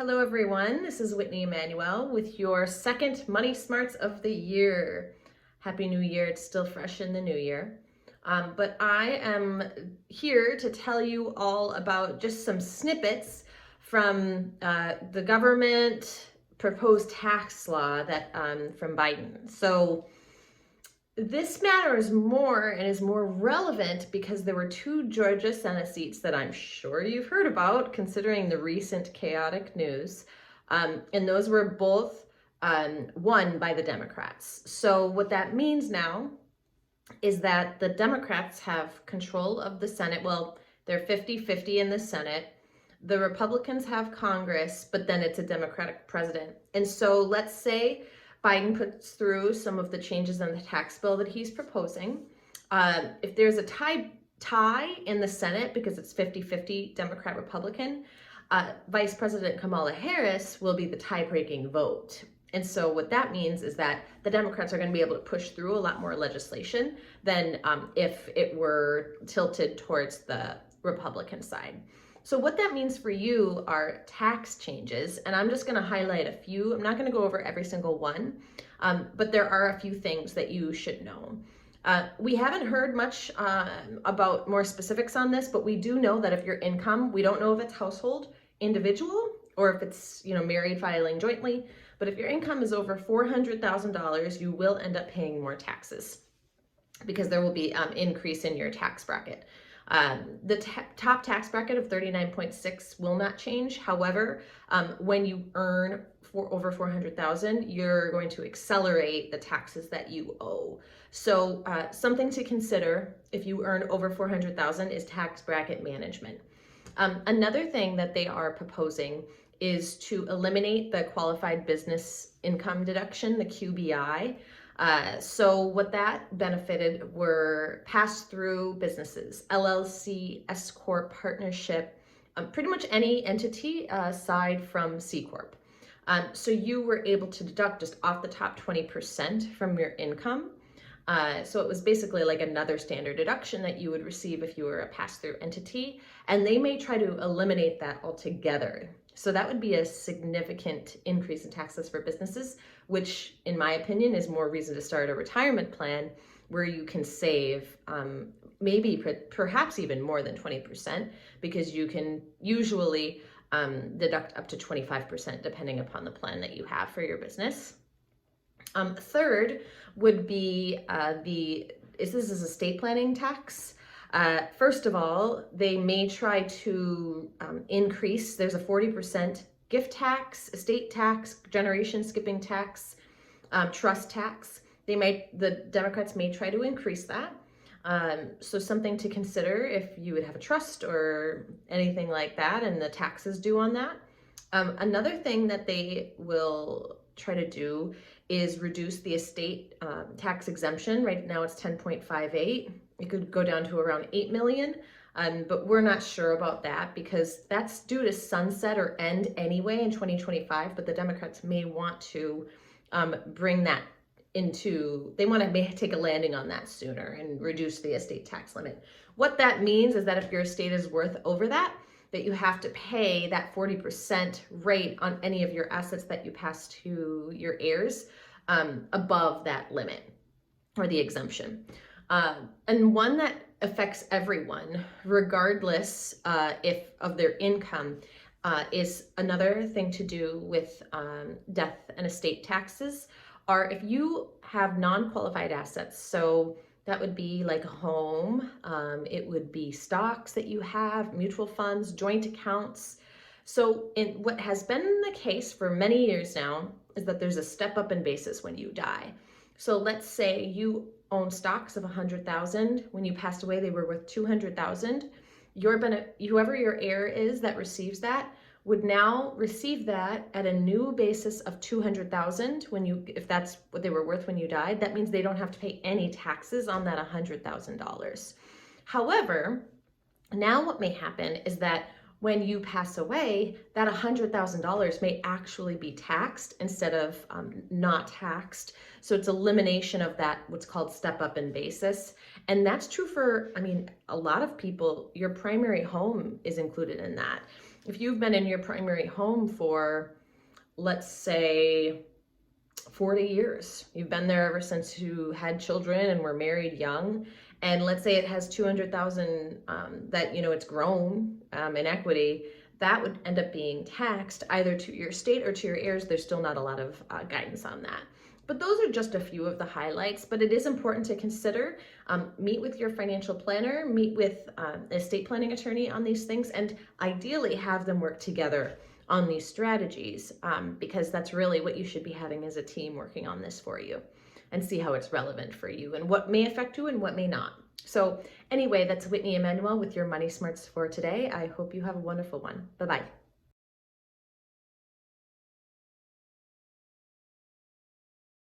Hello everyone, this is Whitney Emmanuel with your second Money Smarts of the year. Happy New Year, it's still fresh in the new year. But I am here to tell you all about just some snippets from the government proposed tax law that from Biden. So this matters more and is more relevant because there were two Georgia Senate seats that I'm sure you've heard about, considering the recent chaotic news. And those were both won by the Democrats. So what that means now is that the Democrats have control of the Senate. Well, they're 50-50 in the Senate. The Republicans have Congress, but then it's a Democratic president. And so let's say Biden puts through some of the changes in the tax bill that he's proposing. If there's a tie in the Senate, because it's 50-50 Democrat-Republican, Vice President Kamala Harris will be the tie-breaking vote. And so what that means is that the Democrats are going to be able to push through a lot more legislation than if it were tilted towards the Republican side. So what that means for you are tax changes, and I'm just going to highlight a few. I'm not going to go over every single one, but there are a few things that you should know. We haven't heard much about more specifics on this, but we do know that if your income, we don't know if it's household, individual, or if it's married filing jointly, but if your income is over $400,000, you will end up paying more taxes because there will be increase in your tax bracket. The top tax bracket of 39.6 will not change. However, when you earn over 400,000, you're going to accelerate the taxes that you owe. So something to consider if you earn over 400,000 is tax bracket management. Another thing that they are proposing is to eliminate the qualified business income deduction, the QBI. So what that benefited were pass-through businesses, LLC, S-Corp, partnership, pretty much any entity aside from C-Corp. So you were able to deduct just off the top 20% from your income. So it was basically like another standard deduction that you would receive if you were a pass-through entity, and they may try to eliminate that altogether. So that would be a significant increase in taxes for businesses, which in my opinion is more reason to start a retirement plan where you can save maybe perhaps even more than 20%, because you can usually deduct up to 25% depending upon the plan that you have for your business. Third would be this is estate planning tax. First of all, they may try to increase, there's a 40% gift tax, estate tax, generation skipping tax, trust tax. The Democrats may try to increase that. So something to consider if you would have a trust or anything like that and the taxes due on that. Another thing that they will try to do is reduce the estate tax exemption. Right now it's 10.58. It could go down to around 8 million, but we're not sure about that because that's due to sunset or end anyway in 2025, but the Democrats may want to bring that they want to take a landing on that sooner and reduce the estate tax limit. What that means is that if your estate is worth over that you have to pay that 40% rate on any of your assets that you pass to your heirs above that limit or the exemption. And one that affects everyone, regardless of their income, is another thing to do with death and estate taxes, are if you have non-qualified assets. So that would be like a home, it would be stocks that you have, mutual funds, joint accounts. So what has been the case for many years now is that there's a step up in basis when you die. So let's say you own stocks of 100,000. When you passed away, they were worth 200,000. Whoever your heir is that receives that would now receive that at a new basis of 200,000 if that's what they were worth when you died. That means they don't have to pay any taxes on that $100,000. However, now what may happen is that when you pass away, that $100,000 may actually be taxed instead of not taxed. So it's elimination of that, what's called step up in basis. And that's true for, a lot of people. Your primary home is included in that. if you've been in your primary home for, let's say, 40 years, you've been there ever since you had children and were married young, and let's say it has 200,000 that, you know, it's grown in equity, that would end up being taxed either to your estate or to your heirs. There's still not a lot of guidance on that. But those are just a few of the highlights, but it is important to consider. Meet with your financial planner, meet with an estate planning attorney on these things, and ideally have them work together on these strategies, because that's really what you should be having as a team working on this for you, and see how it's relevant for you and what may affect you and what may not. So anyway, that's Whitney Emanuel with your Money Smarts for today. I hope you have a wonderful one. Bye-bye.